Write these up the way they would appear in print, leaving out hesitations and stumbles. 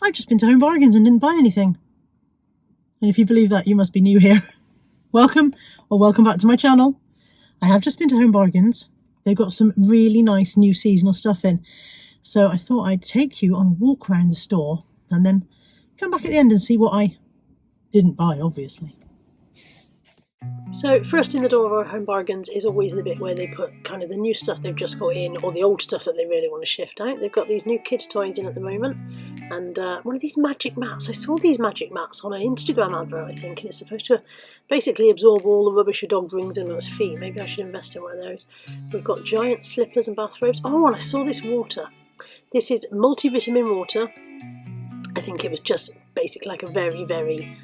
I've just been to Home Bargains and didn't buy anything. And if you believe that, you must be new here. Welcome, or welcome back to my channel. I have just been to Home Bargains. They've got some really nice new seasonal stuff in. So I thought I'd take you on a walk around the store and then come back at the end and see what I didn't buy, obviously. So first in the door of our Home Bargains is always the bit where they put kind of the new stuff they've just got in, or the old stuff that they really want to shift out. They've got these new kids' toys in at the moment, and one of these magic mats. I saw these magic mats on an Instagram advert, I think, and it's supposed to basically absorb all the rubbish a dog brings in on its feet. Maybe I should invest in one of those. We've got giant slippers and bathrobes. Oh, and I saw this water. This is multivitamin water. I think it was just basically like a very, very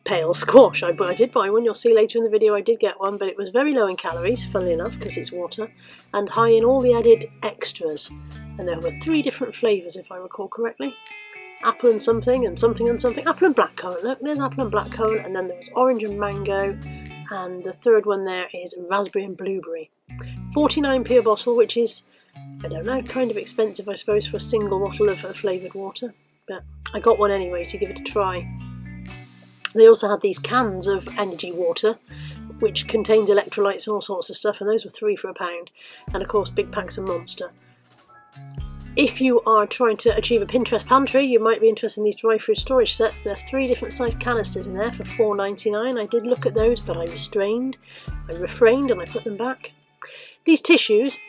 pale squash. I did buy one. You'll see later in the video I did get one, but it was very low in calories, funnily enough, because it's water, and high in all the added extras. And there were 3 different flavours, if I recall correctly. Apple and something, and something and something. Apple and blackcurrant. Look, there's apple and blackcurrant, and then there was orange and mango, and the third one there is raspberry and blueberry. 49p a bottle, which is, I don't know, kind of expensive, I suppose, for a single bottle of flavoured water. But I got one anyway to give it a try. They also had these cans of energy water, which contained electrolytes and all sorts of stuff, and those were 3 for £1. And of course, big packs of Monster. If you are trying to achieve a Pinterest pantry, you might be interested in these dry fruit storage sets. There are 3 different sized canisters in there for £4.99. I did look at those, but I refrained, and I put them back. These tissues,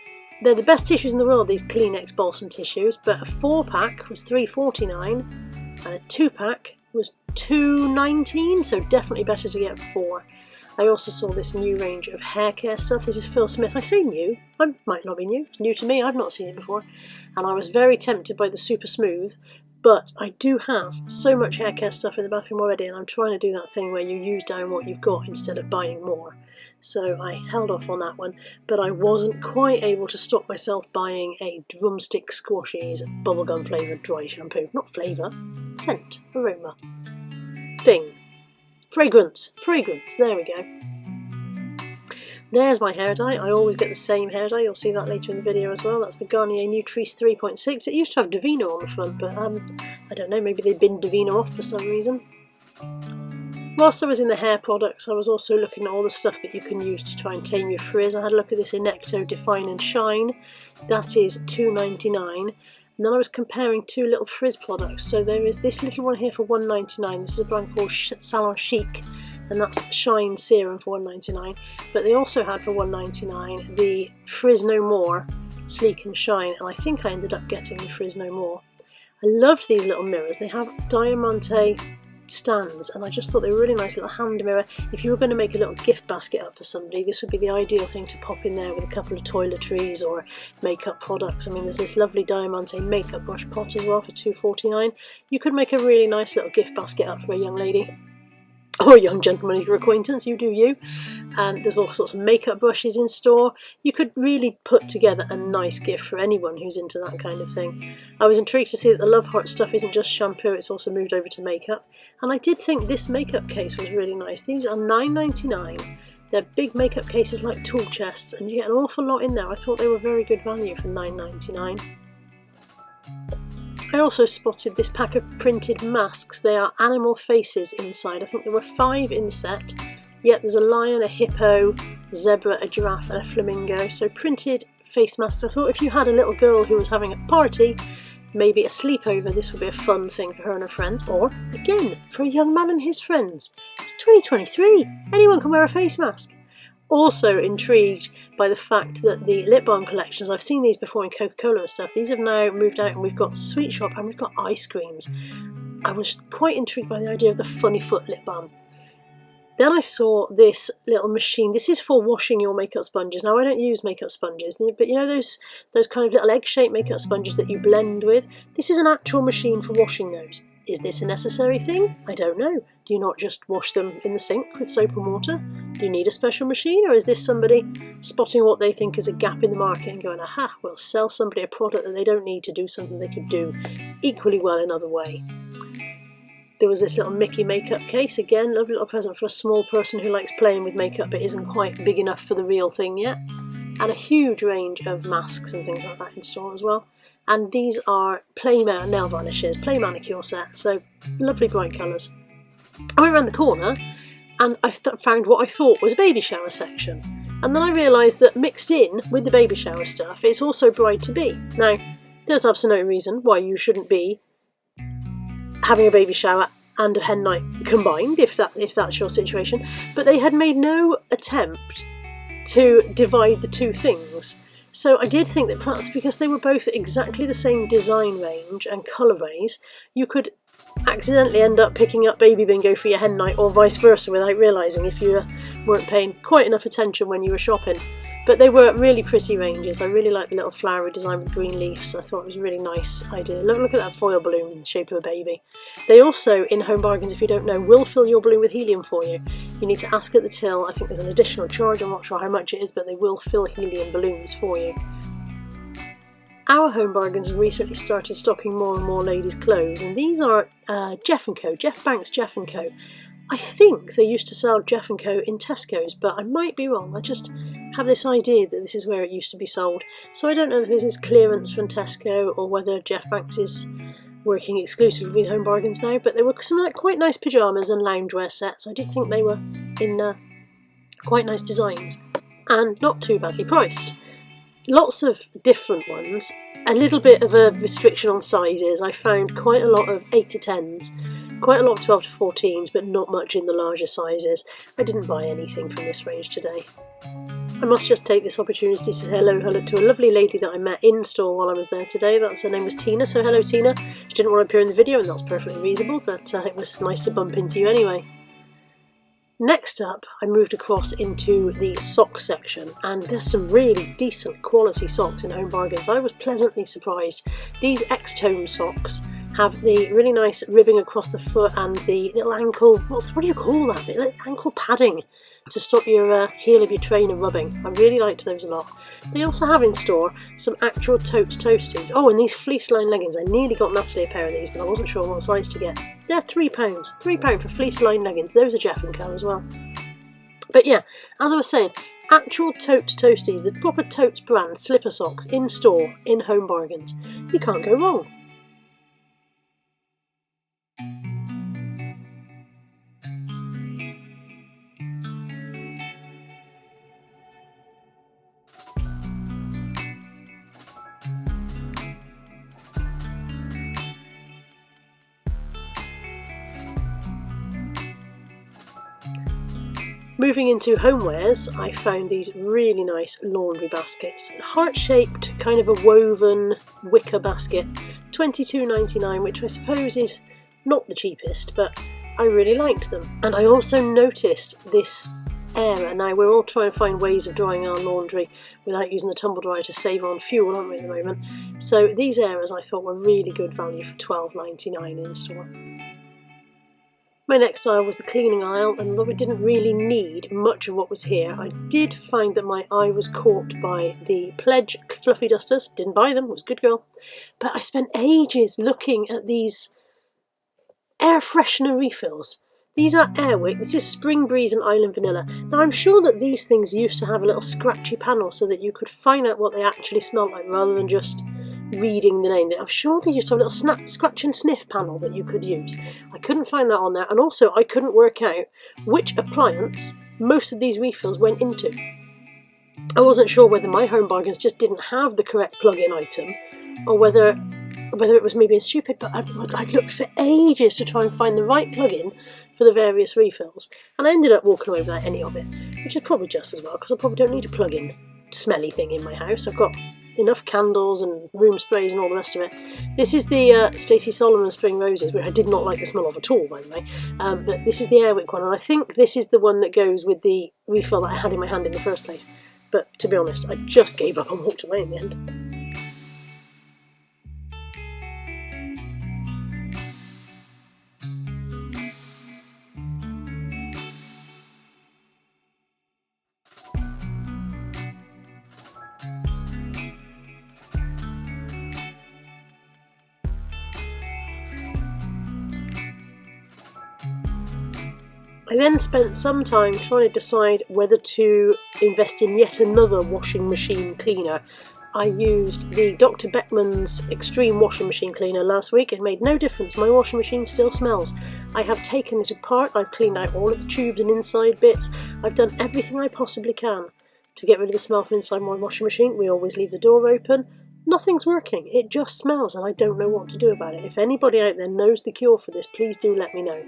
they're the best tissues in the world, these Kleenex balsam tissues, but a 4-pack was £3.49, and a 2-pack was £2.19, so definitely better to get 4. I also saw this new range of hair care stuff. This is Phil Smith. I say new, I might not be new. It's new to me, I've not seen it before. And I was very tempted by the Super Smooth, but I do have so much hair care stuff in the bathroom already, and I'm trying to do that thing where you use down what you've got instead of buying more. So I held off on that one, but I wasn't quite able to stop myself buying a Drumstick Squashies bubblegum flavoured dry shampoo. Not flavour, scent, aroma, thing. Fragrance, there we go. There's my hair dye. I always get the same hair dye. You'll see that later in the video as well. That's the Garnier Nutrice 3.6. It used to have Divino on the front, but I don't know, maybe they binned Divino off for some reason. Whilst I was in the hair products, I was also looking at all the stuff that you can use to try and tame your frizz. I had a look at this Inecto Define and Shine. That is £2.99. And then I was comparing 2 little frizz products. So there is this little one here for £1.99. This is a brand called Salon Chic, and that's Shine Serum for £1.99. But they also had for £1.99 the Frizz No More Sleek and Shine, and I think I ended up getting the Frizz No More. I loved these little mirrors. They have diamante stands, and I just thought they were really nice little hand mirror. If you were going to make a little gift basket up for somebody, this would be the ideal thing to pop in there with a couple of toiletries or makeup products. I mean, there's this lovely diamante makeup brush pot as well for £2.49. You could make a really nice little gift basket up for a young lady or a young gentleman of your acquaintance. You do you. There's all sorts of makeup brushes in store. You could really put together a nice gift for anyone who's into that kind of thing. I was intrigued to see that the Love Heart stuff isn't just shampoo, it's also moved over to makeup. And I did think this makeup case was really nice. These are £9.99. They're big makeup cases like tool chests, and you get an awful lot in there. I thought they were very good value for £9.99. I also spotted this pack of printed masks. They are animal faces inside. I think there were 5 in set. Yet there's a lion, a hippo, a zebra, a giraffe and a flamingo. So printed face masks. I thought if you had a little girl who was having a party, maybe a sleepover, this would be a fun thing for her and her friends. Or, again, for a young man and his friends. It's 2023. Anyone can wear a face mask. Also intrigued by the fact that the lip balm collections, I've seen these before in Coca-Cola and stuff, these have now moved out and we've got Sweet Shop and we've got ice creams. I was quite intrigued by the idea of the Funny Foot lip balm. Then I saw this little machine. This is for washing your makeup sponges. Now I don't use makeup sponges, but you know those kind of little egg-shaped makeup sponges that you blend with? This is an actual machine for washing those. Is this a necessary thing? I don't know. Do you not just wash them in the sink with soap and water? Do you need a special machine, or is this somebody spotting what they think is a gap in the market and going, aha, we'll sell somebody a product that they don't need to do something they could do equally well another way? There was this little Mickey makeup case, again, lovely little present for a small person who likes playing with makeup but isn't quite big enough for the real thing yet. And a huge range of masks and things like that in store as well. And these are play nail varnishes, play manicure set, so lovely bright colours. I went around the corner and I found what I thought was a baby shower section. And then I realised that mixed in with the baby shower stuff, it's also bride-to-be. Now, there's absolutely no reason why you shouldn't be having a baby shower and a hen night combined, if that's your situation. But they had made no attempt to divide the two things. So I did think that perhaps because they were both exactly the same design range and colourways, you could accidentally end up picking up baby bingo for your hen night or vice versa without realising if you weren't paying quite enough attention when you were shopping. But they were really pretty ranges. I really like the little flowery design with green leaves. I thought it was a really nice idea. Look at that foil balloon in the shape of a baby. They also, in Home Bargains, if you don't know, will fill your balloon with helium for you. You need to ask at the till. I think there's an additional charge. I'm not sure how much it is, but they will fill helium balloons for you. Our Home Bargains have recently started stocking more and more ladies' clothes, and these are Jeff & Co, Jeff Banks Jeff & Co. I think they used to sell Jeff & Co in Tesco's, but I might be wrong. I just have this idea that this is where it used to be sold. So I don't know if this is clearance from Tesco or whether Jeff Banks is working exclusively with Home Bargains now, but there were some quite nice pyjamas and loungewear sets. I did think they were in quite nice designs and not too badly priced. Lots of different ones, a little bit of a restriction on sizes. I found quite a lot of 8 to 10s, quite a lot of 12 to 14s, but not much in the larger sizes. I didn't buy anything from this range today. I must just take this opportunity to say hello to a lovely lady that I met in store while I was there today. Her name was Tina, so hello Tina. She didn't want to appear in the video, and that's perfectly reasonable, but it was nice to bump into you anyway. Next up, I moved across into the sock section, and there's some really decent quality socks in Home Bargains. I was pleasantly surprised. These X-Tone socks have the really nice ribbing across the foot and the little ankle, what do you call that? Little ankle padding to stop your heel of your trainer rubbing. I really liked those a lot. They also have in store some actual totes toasties. Oh, and these fleece line leggings. I nearly got Natalie a pair of these, but I wasn't sure what size to get. They're £3. £3 for fleece line leggings. Those are Jeff & Co as well. But yeah, as I was saying, actual totes toasties, the proper Totes brand slipper socks in store in Home Bargains. You can't go wrong. Moving into homewares, I found these really nice laundry baskets. Heart-shaped, kind of a woven wicker basket, $22.99, which I suppose is not the cheapest, but I really liked them. And I also noticed this area. Now, we're all trying to find ways of drying our laundry without using the tumble dryer to save on fuel, aren't we, at the moment? So these areas I thought were really good value for $12.99 in store. My next aisle was the cleaning aisle, and although I didn't really need much of what was here, I did find that my eye was caught by the Pledge fluffy dusters. Didn't buy them, was a good girl. But I spent ages looking at these air freshener refills. These are Airwick. This is Spring Breeze and Island Vanilla. Now, I'm sure that these things used to have a little scratchy panel so that you could find out what they actually smelled like rather than just reading the name. I'm sure they used to have a little scratch and sniff panel that you could use. I couldn't find that on there, and also I couldn't work out which appliance most of these refills went into. I wasn't sure whether my Home Bargains just didn't have the correct plug-in item, or whether it was me being stupid, but I looked for ages to try and find the right plug-in for the various refills, and I ended up walking away without any of it, which is probably just as well, because I probably don't need a plug-in smelly thing in my house. I've got enough candles and room sprays and all the rest of it. This is the Stacey Solomon Spring Roses, which I did not like the smell of at all, by the way. But this is the Airwick one, and I think this is the one that goes with the refill that I had in my hand in the first place. But to be honest, I just gave up and walked away in the end. I then spent some time trying to decide whether to invest in yet another washing machine cleaner. I used the Dr. Beckman's Extreme Washing Machine Cleaner last week. It made no difference. My washing machine still smells. I have taken it apart. I've cleaned out all of the tubes and inside bits. I've done everything I possibly can to get rid of the smell from inside my washing machine. We always leave the door open. Nothing's working. It just smells and I don't know what to do about it. If anybody out there knows the cure for this, please do let me know.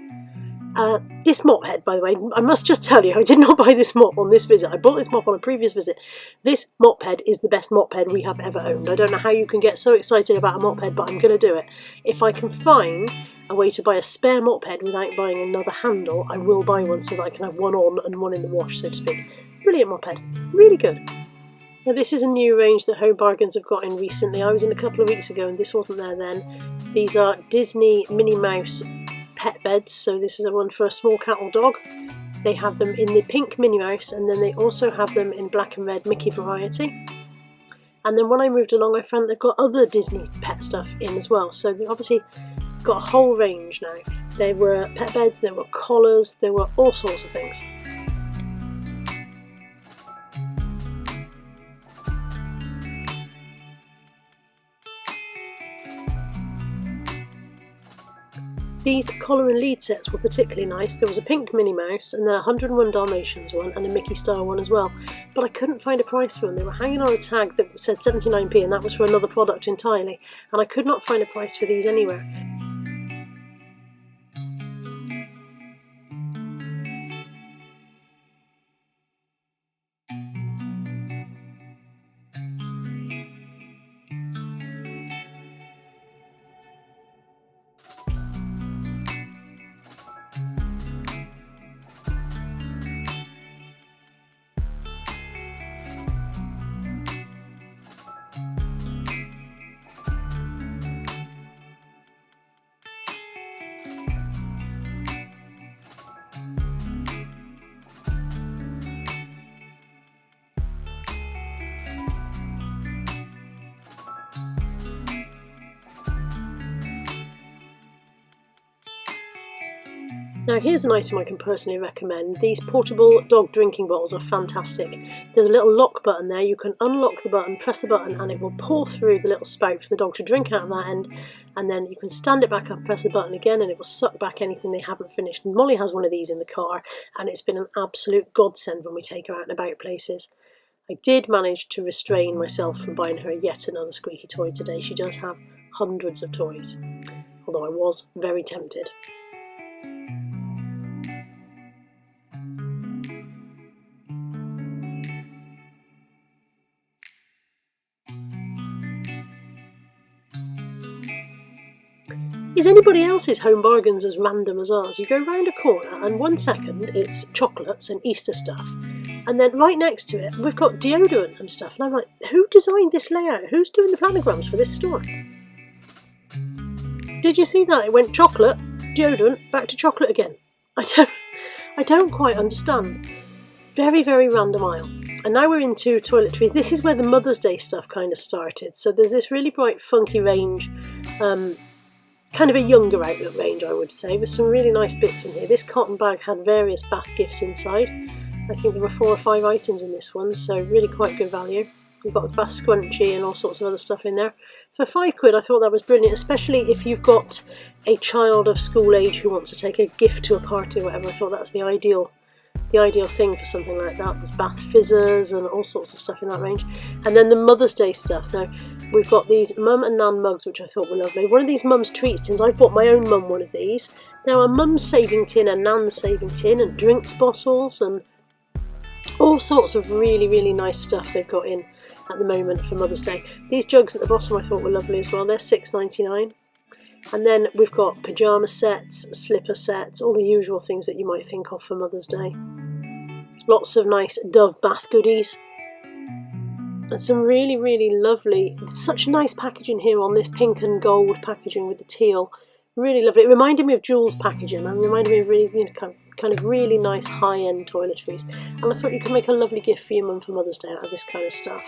This mop head, by the way, I must just tell you, I did not buy this mop on this visit. I bought this mop on a previous visit. This mop head is the best mop head we have ever owned. I don't know how you can get so excited about a mop head, but I'm going to do it. If I can find a way to buy a spare mop head without buying another handle, I will buy one so that I can have one on and one in the wash, so to speak. Brilliant mop head. Really good. Now this is a new range that Home Bargains have got in recently. I was in a couple of weeks ago and this wasn't there then. These are Disney Minnie Mouse pet beds, so this is a one for a small cat or dog. They have them in the pink Minnie Mouse and then they also have them in black and red Mickey variety. And then when I moved along I found they've got other Disney pet stuff in as well, so they've obviously got a whole range now. There were pet beds, there were collars, there were all sorts of things. These collar and lead sets were particularly nice. There was a pink Minnie Mouse and then a 101 Dalmatians one and a Mickey style one as well. But I couldn't find a price for them. They were hanging on a tag that said 79p and that was for another product entirely. And I could not find a price for these anywhere. Now here's an item I can personally recommend. These portable dog drinking bottles are fantastic. There's a little lock button there. You can unlock the button, press the button and it will pour through the little spout for the dog to drink out of that end, and then you can stand it back up, press the button again and it will suck back anything they haven't finished. And Molly has one of these in the car and it's been an absolute godsend when we take her out and about places. I did manage to restrain myself from buying her yet another squeaky toy today. She does have hundreds of toys, although I was very tempted. Is anybody else's Home Bargains as random as ours? You go round a corner and 1 second it's chocolates and Easter stuff, and then right next to it we've got deodorant and stuff, and I'm like, who designed this layout? Who's doing the planograms for this store? Did you see that? It went chocolate, deodorant, back to chocolate again. I don't quite understand. Very, very random aisle. And now we're into toiletries. This is where the Mother's Day stuff kind of started. So there's this really bright, funky range, kind of a younger outlook range, I would say, with some really nice bits in here. This cotton bag had various bath gifts inside. I think there were 4 or 5 items in this one, so really quite good value. We've got a bath scrunchie and all sorts of other stuff in there. For £5 I thought that was brilliant, especially if you've got a child of school age who wants to take a gift to a party or whatever. I thought that's the ideal thing for something like that. There's bath fizzers and all sorts of stuff in that range. And then the Mother's Day stuff. Now, we've got these Mum and Nan mugs, which I thought were lovely. One of these Mum's Treats tins, I bought my own mum one of these. Now, a Mum's saving tin, a Nan's saving tin, and drinks bottles, and all sorts of really, really nice stuff they've got in at the moment for Mother's Day. These jugs at the bottom I thought were lovely as well. They're £6.99. And then we've got pyjama sets, slipper sets, all the usual things that you might think of for Mother's Day. Lots of nice Dove bath goodies. And some really, really lovely, such nice packaging here on this pink and gold packaging with the teal. Really lovely. It reminded me of Joules packaging and reminded me of really, kind of really nice high-end toiletries. And I thought you could make a lovely gift for your mum for Mother's Day out of this kind of stuff.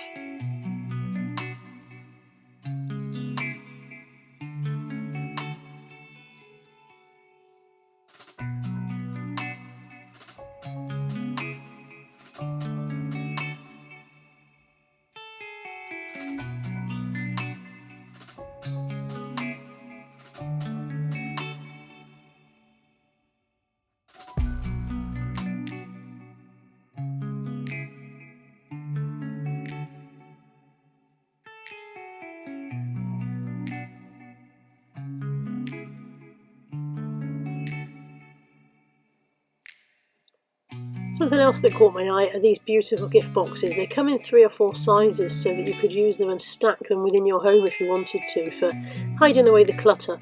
Something else that caught my eye are these beautiful gift boxes. They come in 3 or 4 sizes so that you could use them and stack them within your home if you wanted to, for hiding away the clutter.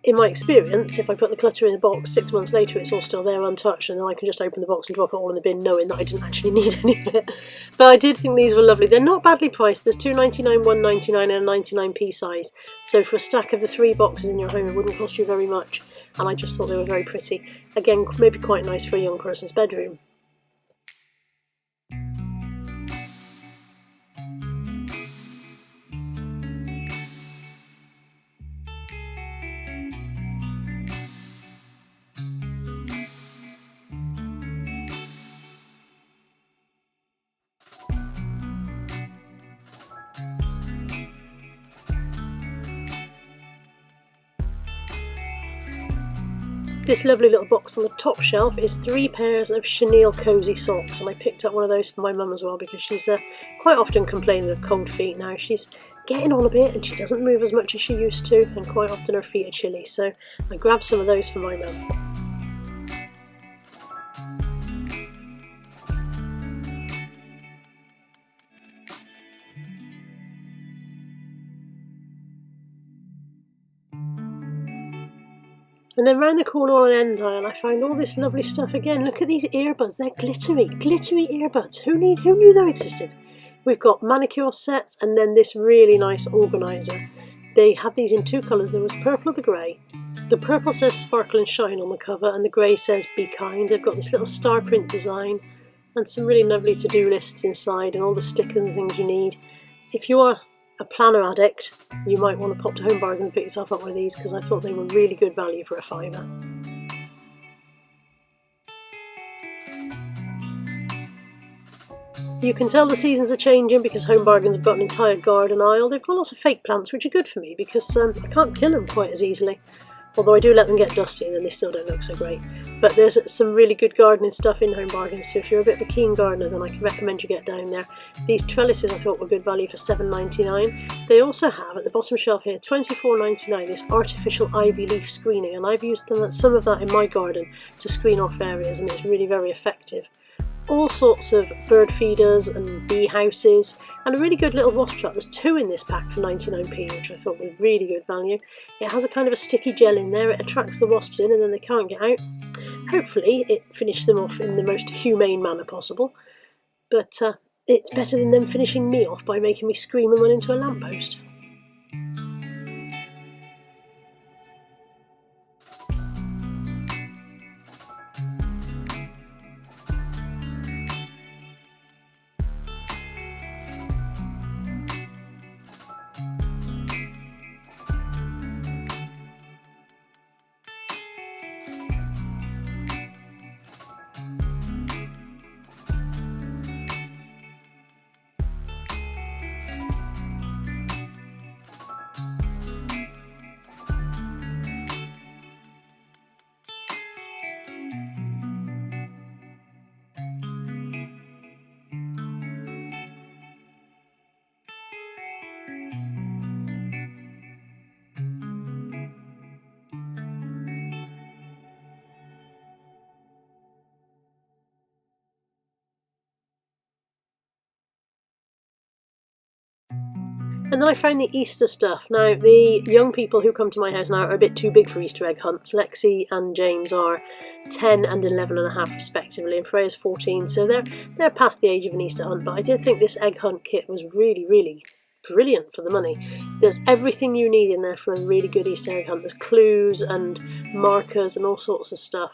In my experience, if I put the clutter in the box, 6 months later it's all still there untouched, and then I can just open the box and drop it all in the bin knowing that I didn't actually need any of it. But I did think these were lovely. They're not badly priced. There's $2.99, $1.99 and a 99p size. So for a stack of the 3 boxes in your home it wouldn't cost you very much. And I just thought they were very pretty. Again, maybe quite nice for a young person's bedroom. This lovely little box on the top shelf is 3 pairs of chenille cosy socks, and I picked up one of those for my mum as well because she's quite often complaining of cold feet now. She's getting on a bit and she doesn't move as much as she used to, and quite often her feet are chilly, so I grabbed some of those for my mum. And then round the corner on an end aisle I found all this lovely stuff again. Look at these earbuds, they're glittery earbuds. Who knew they existed? We've got manicure sets and then this really nice organiser. They have these in 2 colours. There was purple or the grey. The purple says sparkle and shine on the cover and the grey says be kind. They've got this little star print design and some really lovely to-do lists inside and all the stickers and things you need. If you are a planner addict, you might want to pop to Home Bargains and pick yourself up one of these because I thought they were really good value for a £5. You can tell the seasons are changing because Home Bargains have got an entire garden aisle. They've got lots of fake plants which are good for me because I can't kill them quite as easily. Although I do let them get dusty and then they still don't look so great. But there's some really good gardening stuff in Home Bargains, so if you're a bit of a keen gardener then I can recommend you get down there. These trellises I thought were good value for $7.99. They also have at the bottom shelf here $24.99 this artificial ivy leaf screening, and I've used some of that in my garden to screen off areas and it's really very effective. All sorts of bird feeders and bee houses and a really good little wasp trap. There's 2 in this pack for 99p, which I thought was really good value. It has a kind of a sticky gel in there. It attracts the wasps in and then they can't get out. Hopefully it finished them off in the most humane manner possible, but it's better than them finishing me off by making me scream and run into a lamppost. And then I found the Easter stuff. Now, the young people who come to my house now are a bit too big for Easter egg hunts. Lexi and James are 10 and 11 and a half respectively, and Freya's 14, so they're past the age of an Easter hunt. But I did think this egg hunt kit was really, really brilliant for the money. There's everything you need in there for a really good Easter egg hunt. There's clues and markers and all sorts of stuff.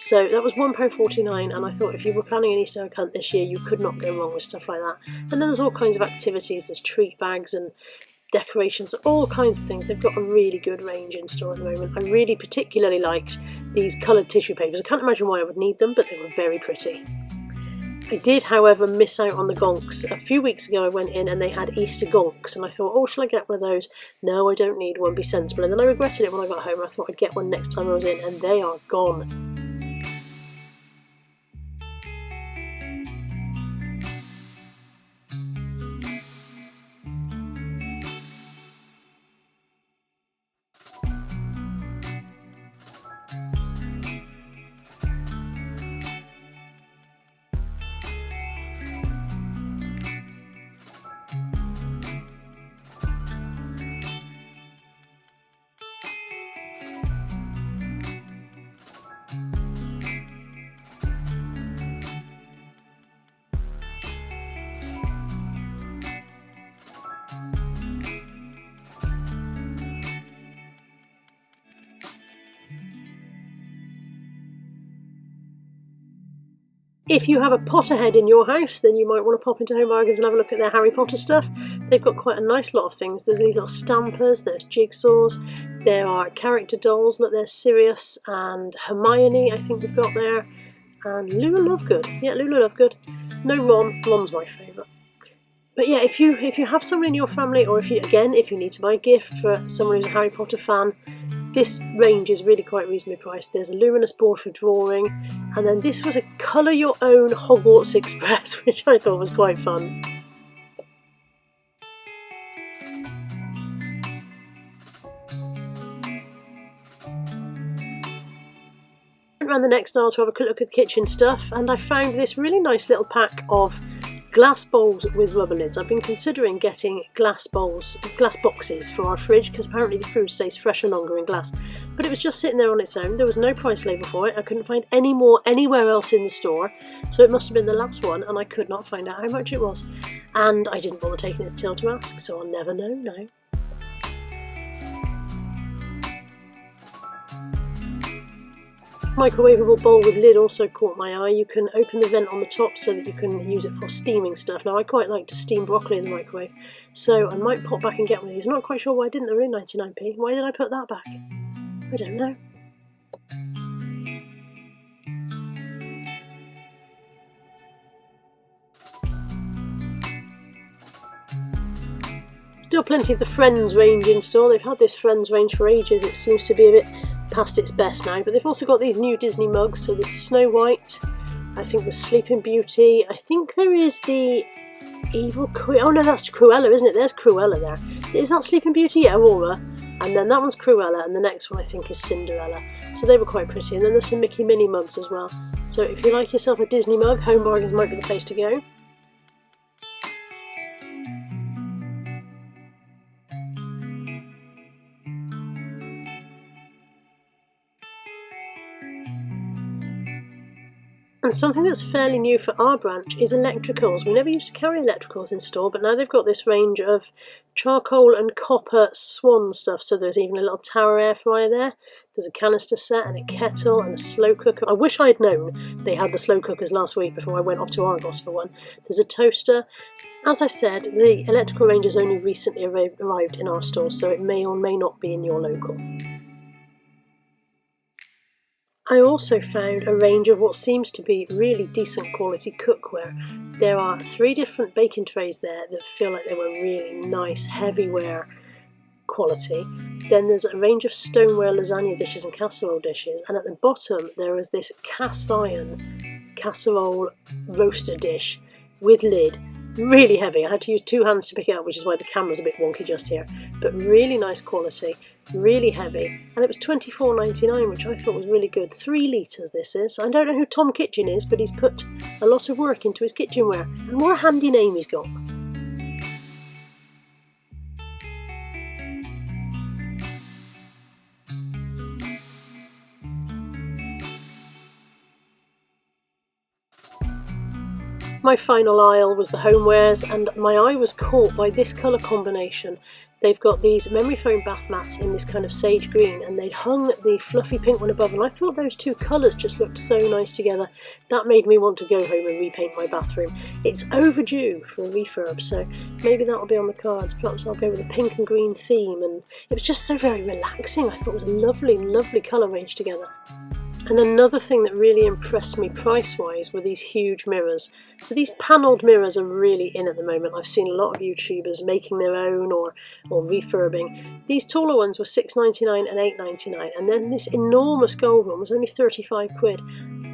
So that was £1.49, and I thought if you were planning an Easter egg hunt this year, you could not go wrong with stuff like that. And then there's all kinds of activities. There's treat bags and decorations, all kinds of things. They've got a really good range in store at the moment. I really particularly liked these coloured tissue papers. I can't imagine why I would need them, but they were very pretty. I did, however, miss out on the gonks. A few weeks ago I went in and they had Easter gonks, and I thought, oh, shall I get one of those? No, I don't need one, be sensible. And then I regretted it when I got home. I thought I'd get one next time I was in, and they are gone. If you have a Potterhead in your house, then you might want to pop into Home Bargains and have a look at their Harry Potter stuff. They've got quite a nice lot of things. There's these little stampers, there's jigsaws, there are character dolls. Look, there's Sirius and Hermione, I think we've got there. And Luna Lovegood. Yeah, Luna Lovegood. No Ron. Ron's my favourite. But yeah, if you have someone in your family, or if you need to buy a gift for someone who's a Harry Potter fan, this range is really quite reasonably priced. There's a luminous board for drawing, and then this was a colour your own Hogwarts Express, which I thought was quite fun. Went around the next aisle to have a quick look at the kitchen stuff, and I found this really nice little pack of glass bowls with rubber lids. I've been considering getting glass boxes for our fridge, because apparently the food stays fresher longer in glass. But it was just sitting there on its own. There was no price label for it. I couldn't find any more anywhere else in the store, so it must have been the last one, and I could not find out how much it was. And I didn't bother taking it to till to ask, so I'll never know now. Microwavable bowl with lid also caught my eye. You can open the vent on the top so that you can use it for steaming stuff. Now, I quite like to steam broccoli in the microwave, so I might pop back and get one of these. I'm not quite sure why I didn't. They're only 99p. Why did I put that back? I don't know. Still plenty of the Friends range in store. They've had this Friends range for ages. It seems to be a bit past its best now, but they've also got these new Disney mugs. So there's Snow White, I think the Sleeping Beauty, I think there is the Evil Queen. Oh no, that's Cruella, isn't it? There's Cruella there. Is that Sleeping Beauty? Yeah, Aurora. And then that one's Cruella, and the next one I think is Cinderella. So they were quite pretty. And then there's some Mickey Minnie mugs as well. So if you like yourself a Disney mug, Home Bargains might be the place to go. And something that's fairly new for our branch is electricals. We never used to carry electricals in store, but now they've got this range of charcoal and copper swan stuff. So there's even a little tower air fryer there. There's a canister set and a kettle and a slow cooker. I wish I'd known they had the slow cookers last week before I went off to Argos for one. There's a toaster. As I said, the electrical range has only recently arrived in our store, so it may or may not be in your local. I also found a range of what seems to be really decent quality cookware. There are 3 different baking trays there that feel like they were really nice, heavyware quality. Then there's a range of stoneware lasagna dishes and casserole dishes, and at the bottom there is this cast iron casserole roaster dish with lid. Really heavy. I had to use 2 hands to pick it up, which is why the camera's a bit wonky just here. But really nice quality, really heavy. And it was $24.99, which I thought was really good. 3 litres this is. I don't know who Tom Kitchen is, but he's put a lot of work into his kitchenware. And what a handy name he's got. My final aisle was the homewares, and my eye was caught by this colour combination. They've got these memory foam bath mats in this kind of sage green, and they'd hung the fluffy pink one above, and I thought those 2 colours just looked so nice together. That made me want to go home and repaint my bathroom. It's overdue for a refurb, so maybe that'll be on the cards. Perhaps I'll go with a pink and green theme, and it was just so very relaxing. I thought it was a lovely, lovely colour range together. And another thing that really impressed me price-wise were these huge mirrors. So these panelled mirrors are really in at the moment. I've seen a lot of YouTubers making their own or refurbing. These taller ones were $6.99 and $8.99, and then this enormous gold one was only 35 quid.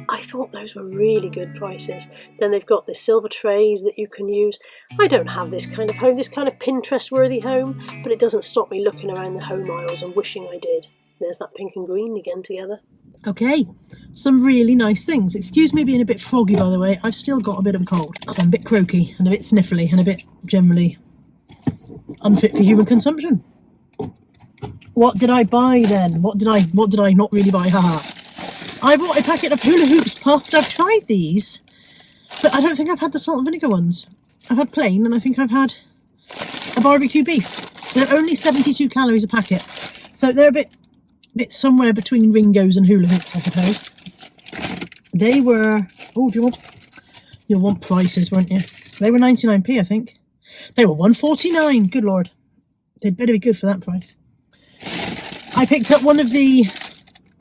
I thought those were really good prices. Then they've got the silver trays that you can use. I don't have this kind of home, this kind of Pinterest-worthy home, but it doesn't stop me looking around the home aisles and wishing I did. There's that pink and green again together. Okay, some really nice things. Excuse me being a bit froggy, by the way. I've still got a bit of a cold, so I'm a bit croaky and a bit sniffly and a bit generally unfit for human consumption. What did I buy then? What did I not really buy? Haha. I bought a packet of hula hoops puffed. I've tried these, but I don't think I've had the salt and vinegar ones. I've had plain, and I think I've had a barbecue beef. They're only 72 calories a packet, so they're a bit somewhere between Ringos and hula hoops, I suppose. They were, oh, do you want You'll want prices, won't you? They were 99p, I think. They were 149. Good Lord. They'd better be good for that price. I picked up one of the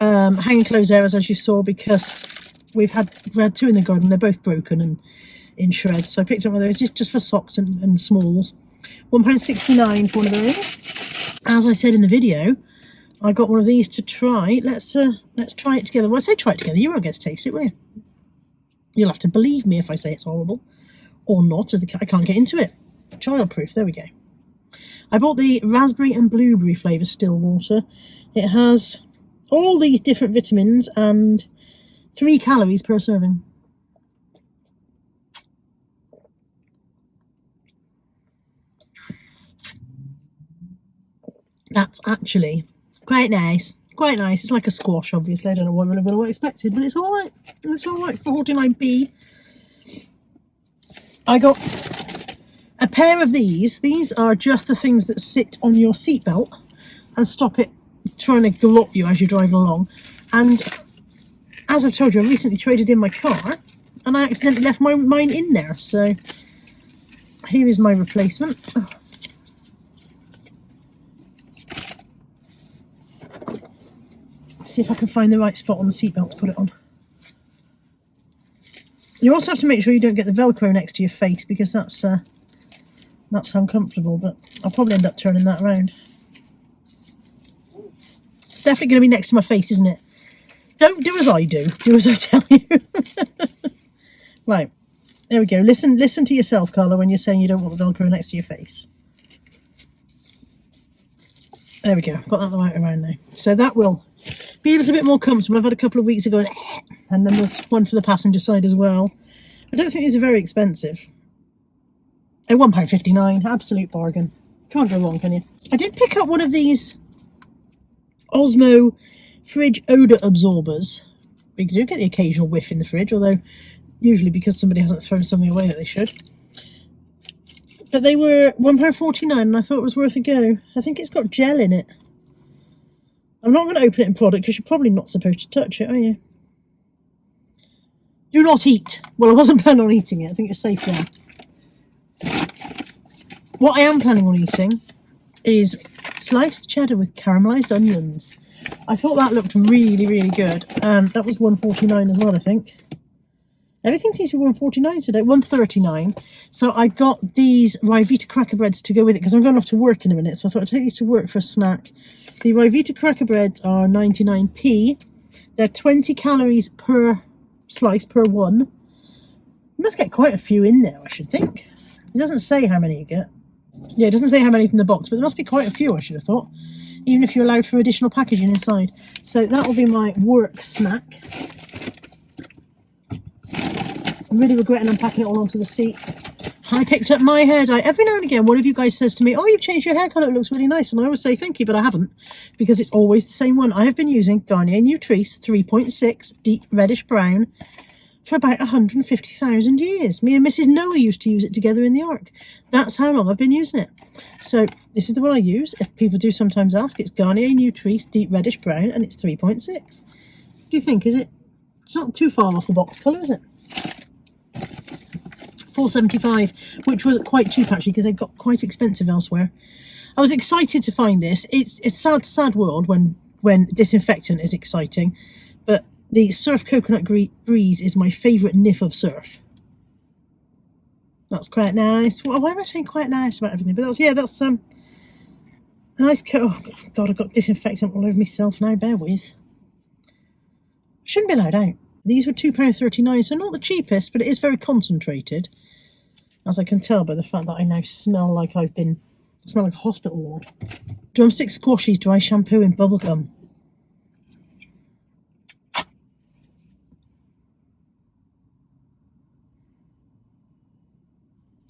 hanging clothes areas, as you saw, because we had two in the garden. They're both broken and in shreds. So I picked up one of those just for socks and smalls. £1.69 for one of those. As I said in the video, I got one of these to try. Let's try it together. Well, I say try it together. You won't get to taste it, will you? You'll have to believe me if I say it's horrible. Or not, as I can't get into it. Childproof, there we go. I bought the raspberry and blueberry flavour still water. It has all these different vitamins and 3 calories per serving. That's actually quite nice. Quite nice. It's like a squash, obviously. I don't know what I expected, but it's all right. It's all right for 49p. I got a pair of these. These are just the things that sit on your seatbelt and stop it trying to gallop you as you're driving along. And as I've told you, I recently traded in my car and I accidentally left mine in there. So here is my replacement. See if I can find the right spot on the seatbelt to put it on. You also have to make sure you don't get the Velcro next to your face, because that's uncomfortable, but I'll probably end up turning that around. It's definitely going to be next to my face, isn't it? Don't do as I do. Do as I tell you. Right. There we go. Listen to yourself, Carla, when you're saying you don't want the Velcro next to your face. There we go. Got that the right around now. So that will be a little bit more comfortable. I've had a couple of weeks ago, and then there's one for the passenger side as well. I don't think these are very expensive. They're £1.59, absolute bargain. Can't go wrong, can you? I did pick up one of these Osmo fridge odour absorbers. We do get the occasional whiff in the fridge, although usually because somebody hasn't thrown something away that they should. But they were £1.49 and I thought it was worth a go. I think it's got gel in it. I'm not going to open it in product because you're probably not supposed to touch it, are you? Do not eat. Well, I wasn't planning on eating it. I think it's safe now. What I am planning on eating is sliced cheddar with caramelised onions. I thought that looked really, really good. That was £1.49 as well, I think. Everything seems to be £1.49 today, £1.39. So I got these Ryvita cracker breads to go with it because I'm going off to work in a minute. So I thought I'd take these to work for a snack. The Ryvita cracker breads are 99p. They're 20 calories per slice, per one. You must get quite a few in there, I should think. It doesn't say how many you get. Yeah, it doesn't say how many's in the box, but there must be quite a few, I should have thought. Even if you're allowed for additional packaging inside. So that will be my work snack. I'm really regretting unpacking it all onto the seat. I picked up my hair dye. Every now and again, one of you guys says to me, oh, you've changed your hair colour, it looks really nice. And I always say thank you, but I haven't, because it's always the same one. I have been using Garnier Nutrice 3.6 Deep Reddish Brown for about 150,000 years. Me and Mrs. Noah used to use it together in the Ark. That's how long I've been using it. So this is the one I use. If people do sometimes ask, it's Garnier Nutrice Deep Reddish Brown, and it's 3.6. What do you think? Is it? It's not too far off the box colour, is it? £4.75, which was quite cheap actually, because they got quite expensive elsewhere. I was excited to find this. It's a sad world when disinfectant is exciting, but the Surf Coconut Breeze is my favourite nif of surf. That's quite nice. Why am I saying quite nice about everything? But that's a nice coat. Oh God, I've got disinfectant all over myself now. Bear with. Shouldn't be allowed out. These were £2.39, so not the cheapest, but it is very concentrated, as I can tell by the fact that I now smell like I smell like a hospital ward. Drumstick Squashies dry shampoo in bubblegum. It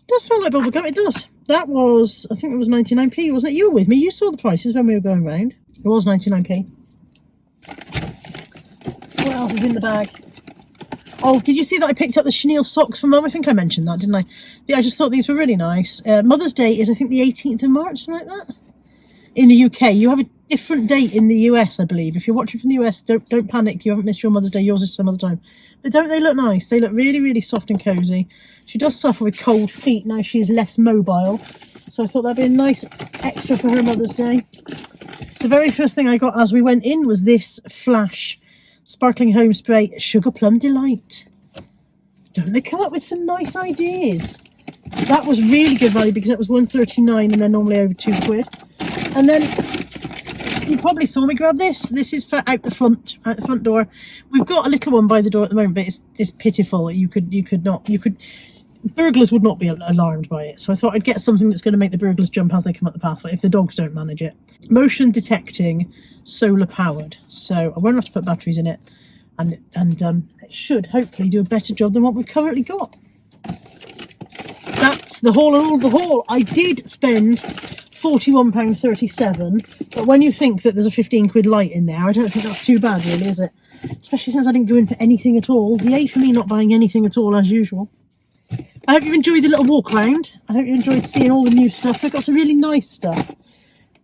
does smell like bubblegum, it does. That was, I think it was 99p, wasn't it? You were with me, you saw the prices when we were going round. It was 99p. What else is in the bag? Oh, did you see that I picked up the chenille socks from Mum? I think I mentioned that, didn't I? Yeah, I just thought these were really nice. Mother's Day is, I think, the 18th of March, something like that. In the UK, you have a different date in the US, I believe. If you're watching from the US, don't panic. You haven't missed your Mother's Day. Yours is some other time. But don't they look nice? They look really, really soft and cosy. She does suffer with cold feet now she's less mobile, so I thought that'd be a nice extra for her Mother's Day. The very first thing I got as we went in was this Flash Sparkling Home Spray Sugar Plum Delight. Don't they come up with some nice ideas? That was really good value because it was £1.39 and they're normally over £2. And then you probably saw me grab this. This is for out the front door. We've got a little one by the door at the moment, but it's pitiful. Burglars would not be alarmed by it. So I thought I'd get something that's going to make the burglars jump as they come up the pathway if the dogs don't manage it. Motion detecting, solar powered. So I won't have to put batteries in it, and it should hopefully do a better job than what we've currently got. That's the haul and all the haul. I did spend £41.37, but when you think that there's a 15 quid light in there, I don't think that's too bad really, is it? Especially since I didn't go in for anything at all. Yay for me not buying anything at all as usual. I hope you enjoyed the little walk around. I hope you enjoyed seeing all the new stuff. They've got some really nice stuff.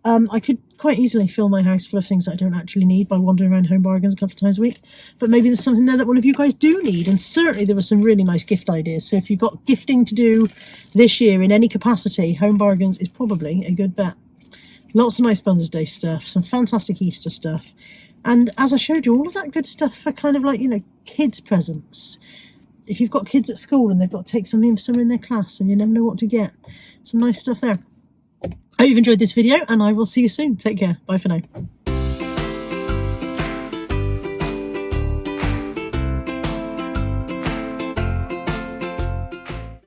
I could quite easily fill my house full of things that I don't actually need by wandering around Home Bargains a couple of times a week. But maybe there's something there that one of you guys do need. And certainly there were some really nice gift ideas. So if you've got gifting to do this year in any capacity, Home Bargains is probably a good bet. Lots of nice Mother's Day stuff, some fantastic Easter stuff. And as I showed you, all of that good stuff for kind of like, you know, kids' presents. If you've got kids at school and they've got to take something for someone in their class and you never know what to get, some nice stuff there. I hope you've enjoyed this video and I will see you soon. Take care. Bye for now.